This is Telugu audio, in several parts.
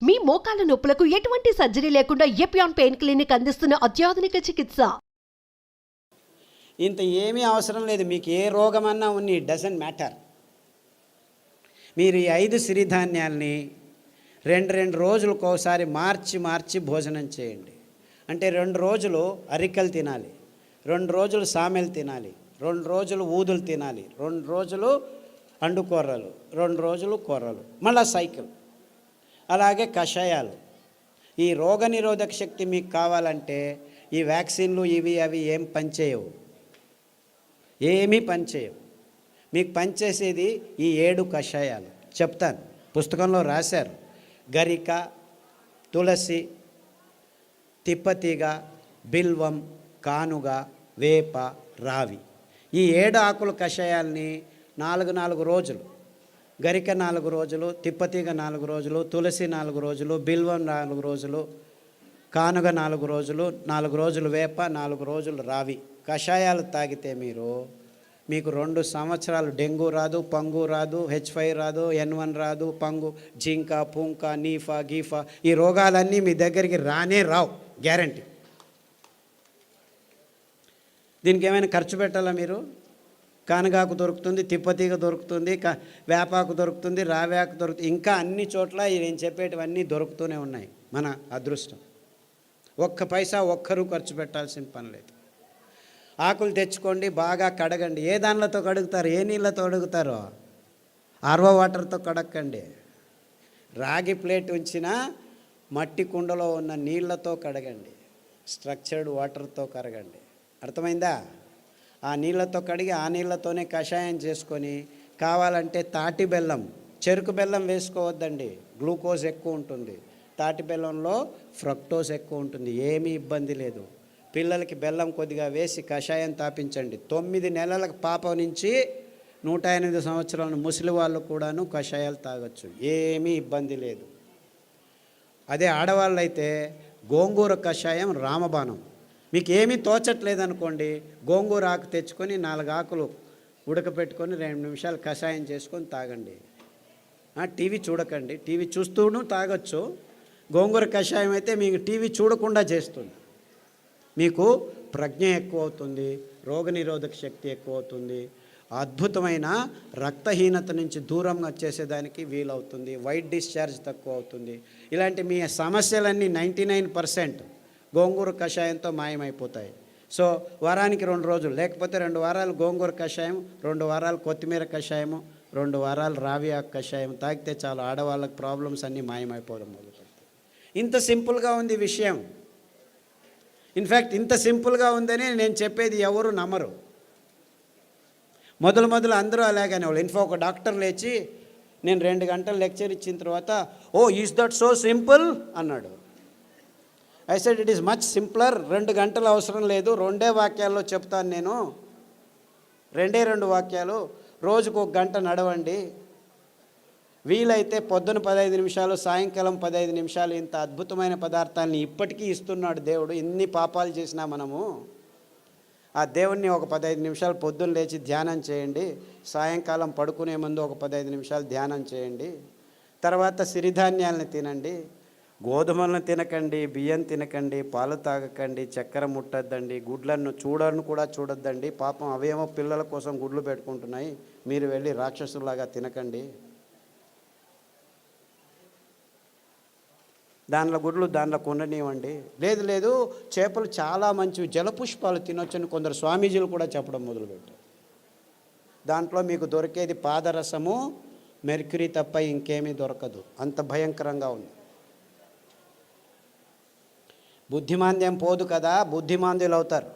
మీ మోకాల నొప్పులకు ఎటువంటి సర్జరీ లేకుండా ఎపియాన్ పెయిన్ క్లినిక్ అందిస్తున్న అత్యాధునిక చికిత్స. ఇంత ఏమీ అవసరం లేదు. మీకు ఏ రోగమన్నా ఉన్ని డజంట్ మ్యాటర్. మీరు ఈ 5 సిరిధాన్యాల్ని రెండు రోజులకు ఒకసారి మార్చి భోజనం చేయండి. అంటే 2 రోజులు అరికలు తినాలి, 2 రోజులు సామెలు తినాలి, 2 రోజులు ఊదులు తినాలి, 2 రోజులు అండుకొర్రలు, 2 రోజులు కొర్రలు, మళ్ళీ సైకిల్. అలాగే కషాయాలు. ఈ రోగనిరోధక శక్తి మీకు కావాలంటే ఈ వ్యాక్సిన్లు ఇవి అవి ఏం పనిచేయవు, ఏమీ పనిచేయవు. మీకు పనిచేసేది ఈ 7 కషాయాలు చెప్తాను, పుస్తకంలో రాశారు. గరిక, తులసి, తిప్పతీగ, బిల్వం, కానుగ, వేప, రావి. ఈ 7 ఆకుల కషాయాల్ని 4 రోజులు, గరిక 4 రోజులు, తిప్పతీగ 4 రోజులు, తులసి 4 రోజులు, బిల్వం 4 రోజులు, కానుగ 4 రోజులు, 4 రోజులు వేప, 4 రోజులు రావి కషాయాలు తాగితే మీకు 2 సంవత్సరాలు డెంగ్యూ రాదు, పంగు రాదు, H5 రాదు, N1 రాదు, పంగు, జింక, పుంక, నీఫా, గీఫా, ఈ రోగాలన్నీ మీ దగ్గరికి రానే రావు, గ్యారంటీ. దీనికి ఏమైనా ఖర్చు పెట్టాలా మీరు? కానగాకు దొరుకుతుంది, తిప్పతీగ దొరుకుతుంది, వేపాకు దొరుకుతుంది, రావేకు దొరుకుతుంది, ఇంకా అన్ని చోట్ల నేను చెప్పేటివన్నీ దొరుకుతూనే ఉన్నాయి. మన అదృష్టం. ఒక్క పైసా ఒక్కరూ ఖర్చు పెట్టాల్సిన పని లేదు. ఆకులు తెచ్చుకోండి, బాగా కడగండి. ఏ దానిలతో కడుగుతారు? ఏ నీళ్ళతో కడుగుతారో ఆర్వో వాటర్తో కడగండి. రాగి ప్లేట్ ఉంచిన మట్టి కుండలో ఉన్న నీళ్ళతో కడగండి, స్ట్రక్చర్డ్ వాటర్తో కడగండి. అర్థమైందా? ఆ నీళ్ళతో కడిగి ఆ నీళ్ళతోనే కషాయం చేసుకొని, కావాలంటే తాటి బెల్లం, చెరుకు బెల్లం వేసుకోవద్దండి, గ్లూకోజ్ ఎక్కువ ఉంటుంది. తాటి బెల్లంలో ఫ్రక్టోజ్ ఎక్కువ ఉంటుంది, ఏమీ ఇబ్బంది లేదు. పిల్లలకి బెల్లం కొద్దిగా వేసి కషాయం తాపించండి. 9 నెలల పాప నుంచి 108 సంవత్సరాల ముసలి వాళ్ళు కూడాను కషాయాలు తాగొచ్చు, ఏమీ ఇబ్బంది లేదు. అదే ఆడవాళ్ళు అయితే గోంగూర కషాయం రామబాణం. మీకు ఏమీ తోచట్లేదనుకోండి, గోంగూర ఆకు తెచ్చుకొని 4 ఆకులు ఉడకపెట్టుకొని 2 నిమిషాలు కషాయం చేసుకొని తాగండి. టీవీ చూడకండి, టీవీ చూస్తూను తాగొచ్చు. గోంగూర కషాయం అయితే మీకు టీవీ చూడకుండా చేస్తుంది. మీకు ప్రజ్ఞ ఎక్కువ అవుతుంది, రోగనిరోధక శక్తి ఎక్కువ అవుతుంది, అద్భుతమైన రక్తహీనత నుంచి దూరంగా చేసేదానికి వీలవుతుంది, వైట్ డిశ్చార్జ్ తక్కువ అవుతుంది. ఇలాంటి మీ సమస్యలన్నీ 99% గోంగూర కషాయంతో మాయమైపోతాయి. సో వారానికి 2 రోజులు, లేకపోతే 2 వారాలు గోంగూర కషాయం, 2 వారాలు కొత్తిమీర కషాయము, 2 వారాలు రావి ఆకు కషాయం తాగితే చాలు, ఆడవాళ్ళకి ప్రాబ్లమ్స్ అన్నీ మాయమైపోవడం మొదలుపెడతాయి. ఇంత సింపుల్గా ఉంది విషయం. ఇన్ఫ్యాక్ట్ ఇంత సింపుల్గా ఉందని నేను చెప్పేది ఎవరు నమ్మరు. మొదలు అందరూ అలాగనే వాళ్ళు. ఒక డాక్టర్ లేచి నేను 2 గంటలు లెక్చర్ ఇచ్చిన తర్వాత, ఓ ఈజ్ దట్ సో సింపుల్ అన్నాడు. I said it is much simpler. 2 గంటలు అవసరం లేదు, 2 వాక్యాల్లో చెప్తాను నేను. 2 వాక్యాలు. రోజుకు 1 గంట నడవండి, వీలైతే పొద్దున 15 నిమిషాలు, సాయంకాలం 15 నిమిషాలు. ఇంత అద్భుతమైన పదార్థాలని ఇప్పటికీ ఇస్తున్నాడు దేవుడు. ఎన్ని పాపాలు చేసినా మనము ఆ దేవుణ్ణి ఒక 15 నిమిషాలు పొద్దున్న లేచి ధ్యానం చేయండి, సాయంకాలం పడుకునే ముందు ఒక 15 నిమిషాలు ధ్యానం చేయండి. తర్వాత సిరిధాన్యాలను తినండి, గోధుమలను తినకండి, బియ్యం తినకండి, పాలు తాగకండి, చక్కెర ముట్టద్దండి, గుడ్లను కూడా చూడొద్దండి. పాపం అవేమో పిల్లల కోసం గుడ్లు పెట్టుకుంటున్నాయి, మీరు వెళ్ళి రాక్షసులాగా తినకండి. దానిలో గుడ్లు దానిలో కొండనివ్వండి. లేదు చేపలు చాలా మంచివి, జలపుష్పాలు తినొచ్చని కొందరు స్వామీజీలు కూడా చెప్పడం మొదలుపెట్టారు. దాంట్లో మీకు దొరికేది పాదరసము, మెర్క్యూరీ తప్ప ఇంకేమీ దొరకదు, అంత భయంకరంగా ఉంది. బుద్ధిమాంద్యం పోదు కదా, బుద్ధిమాంద్యులు అవుతారు.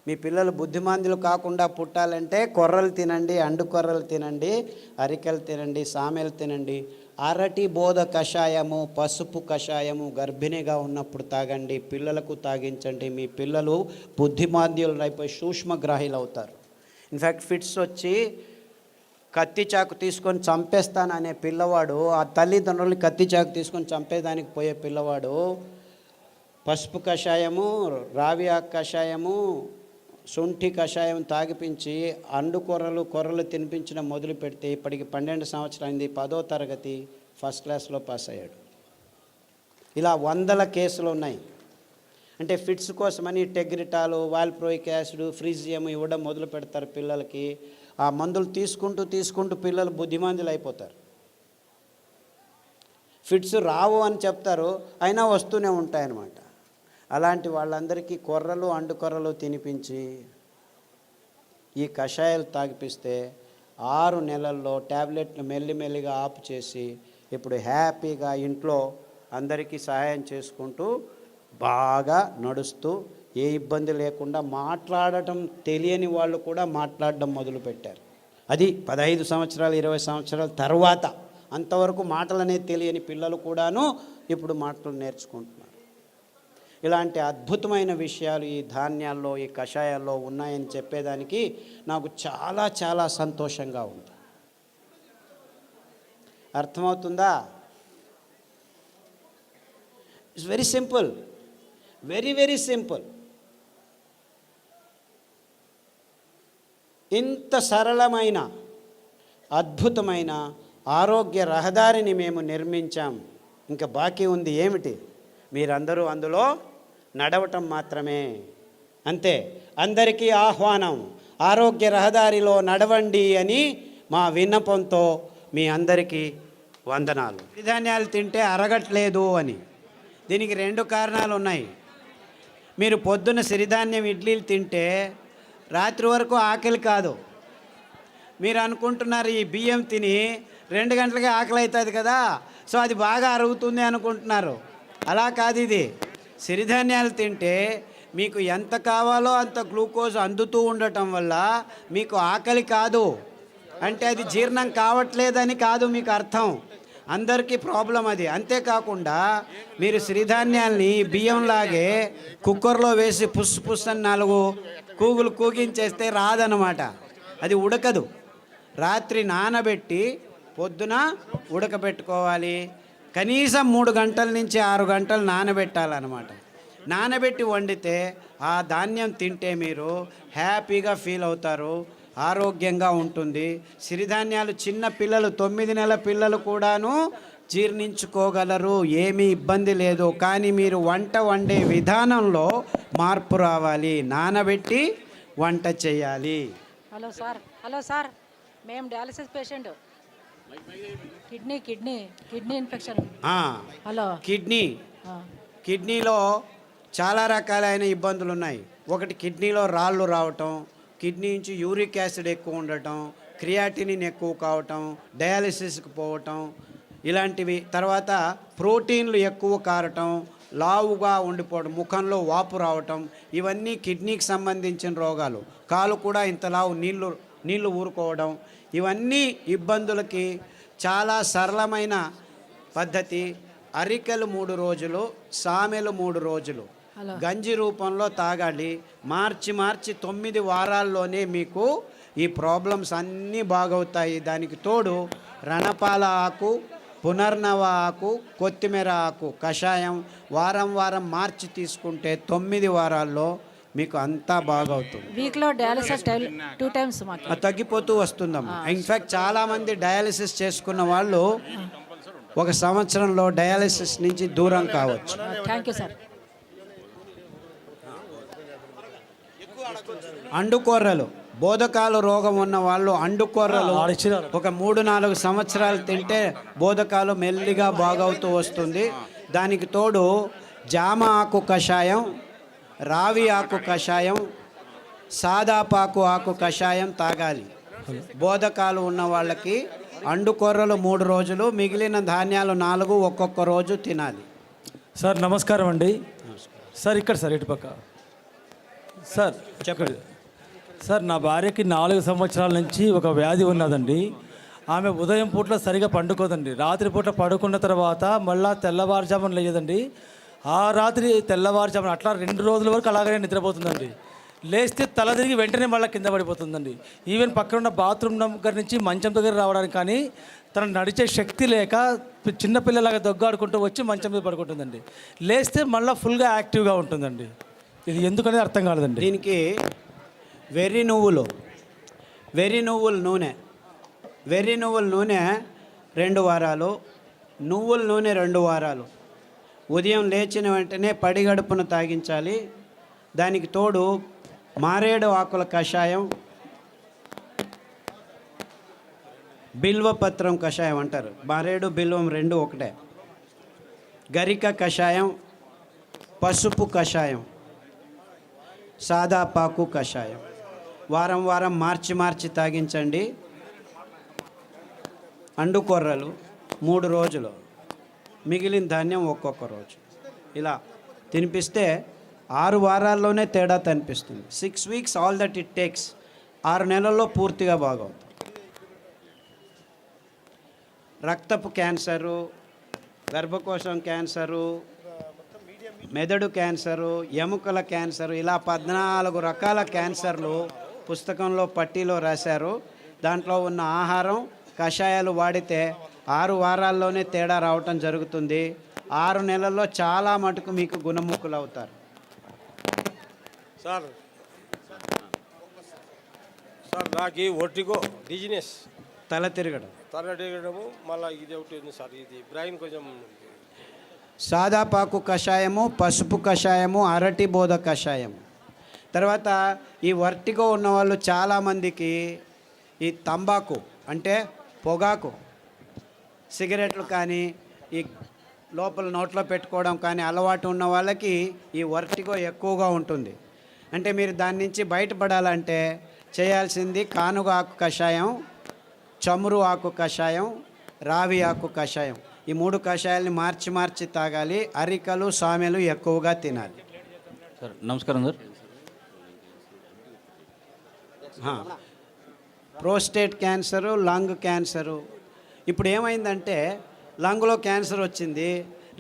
మీ పిల్లలు బుద్ధిమాంద్యులు కాకుండా పుట్టాలంటే కొర్రలు తినండి, అండుకొర్రలు తినండి, అరికెలు తినండి, సామెలు తినండి. అరటి బోధ కషాయము, పసుపు కషాయము గర్భిణిగా ఉన్నప్పుడు తాగండి, పిల్లలకు తాగించండి. మీ పిల్లలు బుద్ధిమాంద్యులు అయిపోయి సూక్ష్మగ్రాహీలు అవుతారు. ఇన్ఫ్యాక్ట్ ఫిట్స్ వచ్చి కత్తి చాకు తీసుకొని చంపేస్తాననే పిల్లవాడు, ఆ తల్లిదండ్రులు కత్తి చాకు తీసుకొని చంపేదానికి పోయే పిల్లవాడు పసుపు కషాయము, రావి ఆకు కషాయము, శొంఠి కషాయం తాగిపించి కొర్రలు తినిపించడం మొదలు పెడితే ఇప్పటికి 12 సంవత్సరాలు అయింది. 10వ తరగతి ఫస్ట్ క్లాస్లో పాస్ అయ్యాడు. ఇలా వందల కేసులు ఉన్నాయి. అంటే ఫిట్స్ కోసమని టెగ్రిటాలు, వాల్ప్రోయిక్ యాసిడ్, ఫ్రీజియం ఇవ్వడం మొదలు పెడతారు పిల్లలకి. ఆ మందులు తీసుకుంటూ పిల్లలు బుద్ధిమాంద్యులు అయిపోతారు. ఫిట్స్ రావు అని చెప్తారు, అయినా వస్తూనే ఉంటాయన్నమాట. అలాంటి వాళ్ళందరికీ కొర్రలు, అండుకొర్రలు తినిపించి ఈ కషాయాలు తాగిపిస్తే 6 నెలల్లో ట్యాబ్లెట్లు మెల్లిమెల్లిగా ఆపు చేసి ఇప్పుడు హ్యాపీగా ఇంట్లో అందరికీ సహాయం చేసుకుంటూ బాగా నడుస్తూ ఏ ఇబ్బంది లేకుండా మాట్లాడటం తెలియని వాళ్ళు కూడా మాట్లాడడం మొదలుపెట్టారు. అది 15 సంవత్సరాలు 20 సంవత్సరాల తర్వాత. అంతవరకు మాటలు అనేది తెలియని పిల్లలు కూడాను ఇప్పుడు మాటలు నేర్చుకుంటున్నారు. ఇలాంటి అద్భుతమైన విషయాలు ఈ ధాన్యాల్లో, ఈ కషాయాల్లో ఉన్నాయని చెప్పేదానికి నాకు చాలా చాలా సంతోషంగా ఉంది. అర్థమవుతుందా? It's very simple, very very simple. ఇంత సరళమైన అద్భుతమైన ఆరోగ్య రహదారిని మేము నిర్మించాం. ఇంకా బాకీ ఉంది ఏమిటి? మీరందరూ అందులో నడవటం మాత్రమే. అంతే. అందరికీ ఆహ్వానం, ఆరోగ్య రహదారిలో నడవండి అని మా విన్నపంతో మీ అందరికీ వందనాలు. సిరిధాన్యాలు తింటే అరగట్లేదు అని దీనికి 2 కారణాలు ఉన్నాయి. మీరు పొద్దున్న సిరిధాన్యం ఇడ్లీలు తింటే రాత్రి వరకు ఆకలి కాదు. మీరు అనుకుంటున్నారు ఈ బియ్యం తిని 2 గంటలకే ఆకలి అవుతుంది కదా, సో అది బాగా అరుగుతుంది అనుకుంటున్నారు. అలా కాదు. ఇది సిరిధాన్యాలు తింటే మీకు ఎంత కావాలో అంత గ్లూకోజ్ అందుతూ ఉండటం వల్ల మీకు ఆకలి కాదు. అంటే అది జీర్ణం కావట్లేదని కాదు మీకు అర్థం. అందరికీ ప్రాబ్లం అది. అంతేకాకుండా మీరు సిరిధాన్యాల్ని బియ్యంలాగే కుక్కర్లో వేసి పుస్ అని 4 కూగులు కూగించేస్తే రాదనమాట. అది ఉడకదు. రాత్రి నానబెట్టి పొద్దున ఉడకబెట్టుకోవాలి. కనీసం 3 గంటల నుంచి 6 గంటలు నానబెట్టాలన్నమాట. నానబెట్టి వండితే ఆ ధాన్యం తింటే మీరు హ్యాపీగా ఫీల్ అవుతారు, ఆరోగ్యంగా ఉంటుంది. సిరిధాన్యాలు చిన్న పిల్లలు, 9 నెలల పిల్లలు కూడాను జీర్ణించుకోగలరు, ఏమీ ఇబ్బంది లేదు. కానీ మీరు వంట వండే విధానంలో మార్పు రావాలి. నానబెట్టి వంట చేయాలి. హలో సార్, మేము dialysis patient. Kidney infection. Hello, కిడ్నీలో చాలా రకాలైన ఇబ్బందులు ఉన్నాయి. ఒకటి, కిడ్నీలో రాళ్ళు రావటం, కిడ్నీ నుంచి యూరిక్ యాసిడ్ ఎక్కువ ఉండటం, క్రియాటినిన్ ఎక్కువ కావటం, డయాలసిస్కి పోవటం ఇలాంటివి. తర్వాత ప్రోటీన్లు ఎక్కువ కారటం, లావుగా ఉండిపోవడం, ముఖంలో వాపు రావటం, ఇవన్నీ కిడ్నీకి సంబంధించిన రోగాలు. కాలు కూడా ఇంత లావు నీళ్లు ఊరుకోవడం, ఇవన్నీ ఇబ్బందులకి చాలా సరళమైన పద్ధతి. అరికెలు 3 రోజులు, సామెలు 3 రోజులు గంజి రూపంలో తాగాలి. మార్చి 9 వారాల్లోనే మీకు ఈ ప్రాబ్లమ్స్ అన్నీ బాగవుతాయి. దానికి తోడు రణపాల ఆకు, పునర్నవ ఆకు, కొత్తిమీర ఆకు కషాయం వారం మార్చి తీసుకుంటే 9 వారాల్లో మీకు అంతా బాగవుతుంది. వీక్లో డయాలసిస్ 2 టైమ్స్ తగ్గిపోతూ వస్తుందమ్మా. ఇన్ఫ్యాక్ట్ చాలామంది డయాలసిస్ చేసుకున్న వాళ్ళు 1 సంవత్సరంలో డయాలసిస్ నుంచి దూరం కావచ్చు. Thank you sir. అండుకొర్రలు, బోధకాలు రోగం ఉన్న వాళ్ళు అండుకొర్రలు ఒక 3-4 సంవత్సరాలు తింటే బోధకాలు మెల్లిగా బాగవుతూ వస్తుంది. దానికి తోడు జామ ఆకు కషాయం, రావి ఆకు కషాయం, సాదాపాకు ఆకు కషాయం తాగాలి. బోధకాలు ఉన్న వాళ్ళకి అండుకొర్రలు 3 రోజులు, మిగిలిన ధాన్యాలు 4 ఒక్కొక్క రోజు తినాలి. సార్ నమస్కారం అండి. సార్ ఇక్కడ సార్ ఇటుపక్క సార్ చెప్పండి. సార్ నా భార్యకి 4 సంవత్సరాల నుంచి ఒక వ్యాధి ఉన్నదండి. ఆమె ఉదయం పూట సరిగా పండుకోదండి. రాత్రి పూట పడుకున్న తర్వాత మళ్ళీ తెల్లవారుజామున లేదండి. ఆ రాత్రి తెల్లవారుజామున అట్లా 2 రోజుల వరకు అలాగనే నిద్రపోతుందండి. లేస్తే తల తిరిగి వెంటనే మళ్ళీ కింద పడిపోతుందండి. ఈవెన్ పక్కన ఉన్న బాత్రూమ్ దగ్గర నుంచి మంచం దగ్గర రావడానికి కానీ తను నడిచే శక్తి లేక చిన్నపిల్లలాగా దొగ్గాడుకుంటూ వచ్చి మంచం మీద పడుకుంటుందండి. లేస్తే మళ్ళీ ఫుల్గా యాక్టివ్గా ఉంటుందండి. ఇది ఎందుకనేది అర్థం కాలేదండి. దీనికి వెర్రి నువ్వుల నూనె 2 వారాలు, నువ్వుల నూనె 2 వారాలు, ఉదయం లేచిన వెంటనే పడిగడుపున తాగించాలి. దానికి తోడు మారేడు ఆకుల కషాయం, బిల్వపత్రం కషాయం అంటారు. మారేడు బిల్వం రెండు ఒకటే. గరిక కషాయం, పసుపు కషాయం, సాదాపాకు కషాయం వారం వారం మార్చి తాగించండి. అండుకొర్రలు 3 రోజులు, మిగిలిన ధాన్యం ఒక్కొక్క రోజు. ఇలా తినిపిస్తే 6 వారాల్లోనే తేడా కనిపిస్తుంది. 6 weeks all that it takes. 6 నెలల్లో పూర్తిగా బాగవుతుంది. రక్తపు క్యాన్సరు, గర్భకోశం క్యాన్సరు, మెదడు క్యాన్సరు, ఎముకల క్యాన్సరు, ఇలా 14 రకాల క్యాన్సర్లు పుస్తకంలో పట్టీలో రాశారు. దాంట్లో ఉన్న ఆహారం, కషాయాలు వాడితే 6 వారాల్లోనే తేడా రావటం జరుగుతుంది. 6 నెలల్లో చాలా మటుకు మీకు గుణముఖులు అవుతారు. సార్ నాకు ఒట్టిగో డిజినెస్, తల తిరగడం, మళ్ళీ ఇది ఒకటి ఉంది సార్, ఇది బ్రెయిన్ కొంచెం. సాదాపాకు కషాయము, పసుపు కషాయము, అరటి బోధ కషాయము. తర్వాత ఈ వర్టిగో ఉన్నవాళ్ళు చాలామందికి ఈ తంబాకు అంటే పొగాకు, సిగరెట్లు కానీ ఈ లోపల నోట్లో పెట్టుకోవడం కానీ అలవాటు ఉన్న వాళ్ళకి ఈ వర్టిగో ఎక్కువగా ఉంటుంది. అంటే మీరు దాని నుంచి బయటపడాలంటే చేయాల్సింది కానుగ ఆకు కషాయం, చమురు ఆకు కషాయం, రావి ఆకు కషాయం. ఈ 3 కషాయాలని మార్చి తాగాలి. అరికలు, సామెలు ఎక్కువగా తినాలి. సార్ నమస్కారం sir. Prostate cancer, lung cancer. ఇప్పుడు ఏమైందంటే లంగ్లో క్యాన్సర్ వచ్చింది,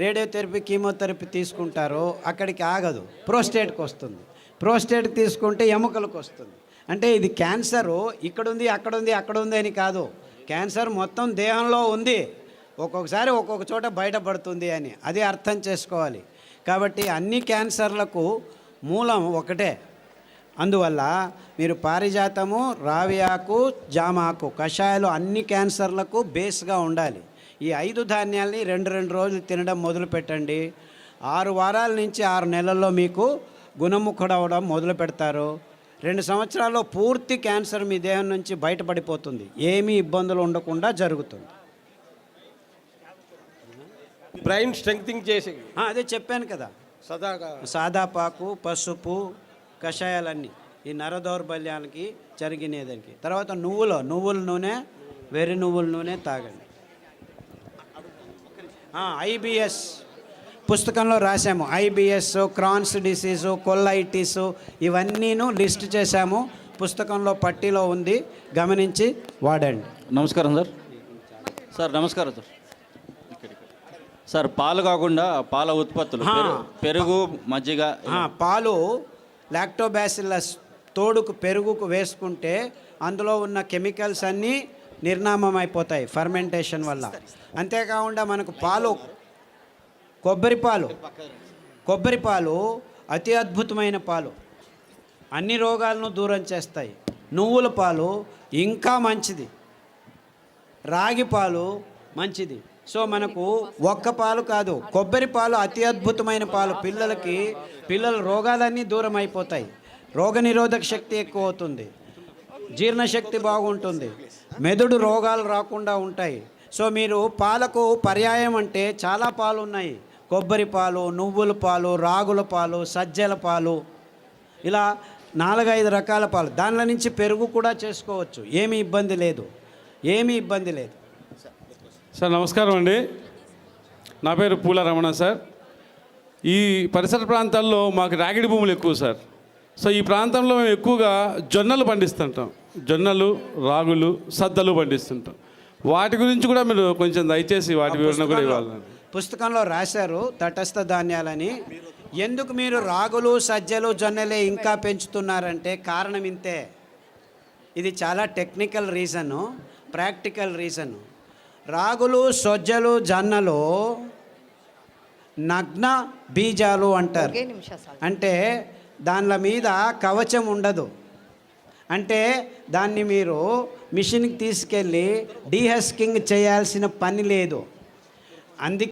రేడియోథెరపీ, కీమోథెరపీ తీసుకుంటారు, అక్కడికి ఆగదు, ప్రోస్టేట్కి వస్తుంది. ప్రోస్టేట్కి తీసుకుంటే ఎముకలకు వస్తుంది. అంటే ఇది క్యాన్సరు ఇక్కడుంది, అక్కడుంది, అక్కడ ఉంది అని కాదు. క్యాన్సర్ మొత్తం దేహంలో ఉంది, ఒక్కొక్కసారి ఒక్కొక్క చోట బయటపడుతుంది అని అది అర్థం చేసుకోవాలి. కాబట్టి అన్ని క్యాన్సర్లకు మూలం ఒకటే. అందువల్ల మీరు పారిజాతము, రావి ఆకు, జామాకు కషాయాలు అన్ని క్యాన్సర్లకు బేస్గా ఉండాలి. ఈ 5 ధాన్యాల్ని 2 రోజులు తినడం మొదలు పెట్టండి. 6 వారాల నుంచి 6 నెలల్లో మీకు గుణముఖుడవడం మొదలు పెడతారు. 2 సంవత్సరాల్లో పూర్తి క్యాన్సర్ మీ దేహం నుంచి బయటపడిపోతుంది. ఏమీ ఇబ్బందులు ఉండకుండా జరుగుతుంది. బ్రెయిన్ స్ట్రెంగ్తింగ్ చేసి అదే చెప్పాను కదా, సదాగా సాదాపాకు, పసుపు కషాయాలన్నీ ఈ నర దౌర్బల్యాలకి జరిగినదానికి. తర్వాత నువ్వుల నూనె, వెర్రి నువ్వుల నూనె తాగండి. ఐబిఎస్ పుస్తకంలో రాసాము. ఐబిఎస్, క్రాన్స్ డిసీజు, కొల్లైటిస్ ఇవన్నీను లిస్ట్ చేశాము. పుస్తకంలో పట్టీలో ఉంది, గమనించి వాడండి. నమస్కారం సార్. సార్ నమస్కారం సార్. సార్ పాలు కాకుండా పాల ఉత్పత్తులు, పెరుగు, మజ్జిగ. పాలు లాక్టోబాసిల్లస్ తోడుకు పెరుగుకు వేసుకుంటే అందులో ఉన్న కెమికల్స్ అన్నీ నిర్నామం అయిపోతాయి ఫర్మెంటేషన్ వల్ల. అంతేకాకుండా మనకు పాలు, కొబ్బరి పాలు అతి అద్భుతమైన పాలు, అన్ని రోగాలను దూరం చేస్తాయి. నువ్వుల పాలు ఇంకా మంచిది, రాగి పాలు మంచిది. సో మనకు ఒక్క పాలు కాదు, కొబ్బరి పాలు అతి అద్భుతమైన పాలు. పిల్లల రోగాలన్నీ దూరం అయిపోతాయి. రోగనిరోధక శక్తి ఎక్కువ అవుతుంది, జీర్ణశక్తి బాగుంటుంది, మెదడు రోగాలు రాకుండా ఉంటాయి. సో మీరు పాలకు పర్యాయం అంటే చాలా పాలు ఉన్నాయి. కొబ్బరి పాలు, నువ్వుల పాలు, రాగుల పాలు, సజ్జల పాలు, ఇలా 4-5 రకాల పాలు. దానిలో నుంచి పెరుగు కూడా చేసుకోవచ్చు, ఏమీ ఇబ్బంది లేదు. సార్ నమస్కారం అండి. నా పేరు పూల రమణ సార్. ఈ పరిసర ప్రాంతాల్లో మాకు రాగిడి భూములు ఎక్కువ సార్. సో ఈ ప్రాంతంలో మేము ఎక్కువగా జొన్నలు పండిస్తుంటాం. జొన్నలు, రాగులు, సద్దలు పండిస్తుంటాం. వాటి గురించి కూడా మీరు కొంచెం దయచేసి వాటి వివరణ కూడా ఇవ్వాలి. పుస్తకంలో రాశారు తటస్థ ధాన్యాలని. ఎందుకు మీరు రాగులు, సజ్జలు, జొన్నలే ఇంకా పెంచుతున్నారంటే కారణం ఇంతే. ఇది చాలా టెక్నికల్ రీజను, ప్రాక్టికల్ రీజను. రాగులు, సజ్జలు, జొన్నలు నగ్న బీజాలు అంటారు. అంటే దానిల మీద కవచం ఉండదు. అంటే దాన్ని మీరు మిషన్కి తీసుకెళ్ళి డీహస్కింగ్ చేయాల్సిన పని లేదు. అందుకే